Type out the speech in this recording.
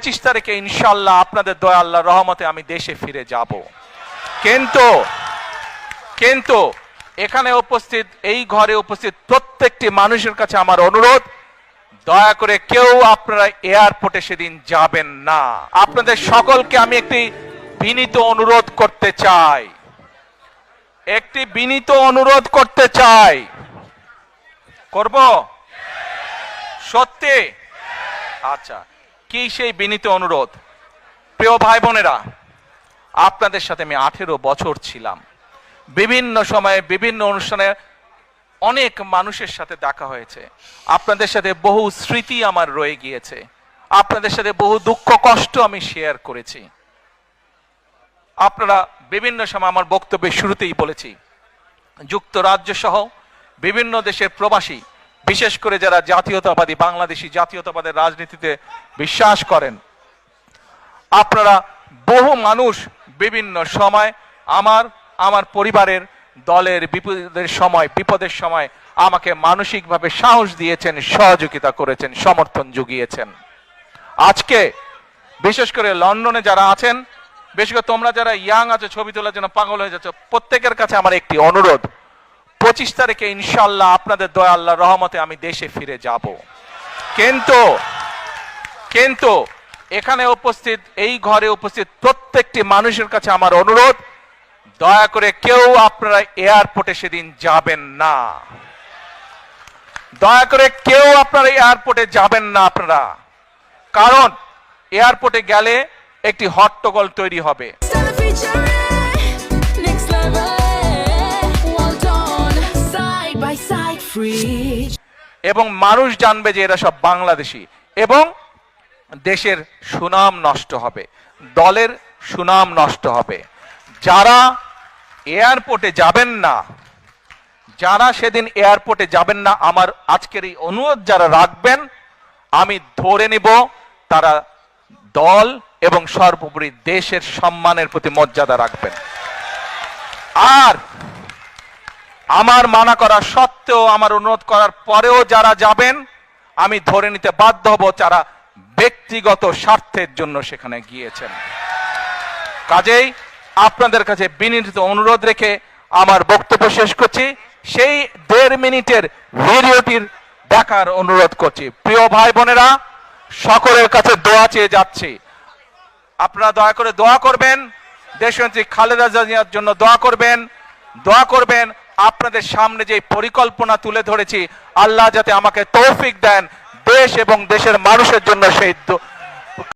25 তারিখে ইনশাআল্লাহ আপনাদের দয়া আল্লাহর রহমতে আমি দেশে ফিরে যাব। কিন্তু এখানে উপস্থিত, এই ঘরে উপস্থিত প্রত্যেকটি মানুষের কাছে আমার অনুরোধ, দয়া করে কেউ আপনারা এয়ারপোর্টে সেদিন যাবেন না। আপনাদের সকলকে আমি একটি বিনীত অনুরোধ করতে চাই, করব সত্যি? আচ্ছা, কি সেই বিনীত অনুরোধ? প্রিয় ভাই বোনেরা, আপনাদের সাথে আমি 18 বছর ছিলাম। বিভিন্ন সময়ে বিভিন্ন অনুষ্ঠানে অনেক মানুষের সাথে দেখা হয়েছে। আপনাদের সাথে বহু স্মৃতি আমার রয়ে গিয়েছে। আপনাদের সাথে বহু দুঃখ কষ্ট আমি শেয়ার করেছি। আপনারা বিভিন্ন সময়, আমার বক্তব্যের শুরুতেই বলেছি, যুক্তরাজ্য সহ বিভিন্ন দেশের প্রবাসী, বিশেষ করে যারা জাতীয়তাবাদী, বাংলাদেশি জাতীয়তাবাদের রাজনীতিতে বিশ্বাস করেন, আপনারা বহু মানুষ বিভিন্ন সময় আমার পরিবারের, দলের বিপদের সময় আমাকে মানসিকভাবে সাহস দিয়েছেন, সহযোগিতা করেছেন, সমর্থন জুগিয়েছেন। আজকে বিশেষ করে লন্ডনে যারা আছেন, বিশেষ করে তোমরা যারা ইয়াং আছো, ছবি তোলার জন্য পাগল হয়ে যাচ্ছ, প্রত্যেকের কাছে আমার একটি অনুরোধ, 25 তারিখে ইনশাআল্লাহ আপনাদের দয়া আল্লাহর রহমতে আমি দেশে ফিরে যাব। কিন্তু এখানে উপস্থিত, এই ঘরে উপস্থিত প্রত্যেকটি মানুষের কাছে আমার অনুরোধ, দয়া করে কেউ আপনারা এয়ারপোর্টে সেদিন যাবেন না। আপনারা, কারণ এয়ারপোর্টে গেলে একটি হট্টগোল তৈরি হবে এবং মানুষ জানবে যে এরা সব বাংলাদেশি, এবং দেশের সুনাম নষ্ট হবে, দলের সুনাম নষ্ট হবে। যারা সেদিন এয়ারপোর্টে যাবেন না, আমার আজকের এই অনুরোধ যারা রাখবেন, আমি ধরে নিব তারা দল এবং সর্বোপরি দেশের সম্মানের প্রতি মর্যাদা রাখবেন। আর আমার মানা করা সত্ত্বেও, আমার অনুরোধ করার পরেও যারা যাবেন, আমি ধরে নিতে বাধ্য হব যারা ব্যক্তিগত স্বার্থের জন্য সেখানে গিয়েছেন। কাজেই আপনাদের কাছে বিনীত অনুরোধ রেখে আমার বক্তব্য শেষ করছি। সেই 1.5 মিনিটের ভিডিওটির দেখার অনুরোধ করছি। প্রিয় ভাই বোনেরা, সকলের কাছে দোয়া চেয়ে যাচ্ছি, আপনারা দয়া করে দোয়া করবেন, দেশনেত্রী খালেদা জিয়ার জন্য দোয়া করবেন। আপনাদের সামনে যে পরিকল্পনা তুলে ধরেছি, আল্লাহ যাতে আমাকে তৌফিক দেন দেশ এবং দেশের মানুষের জন্য সেই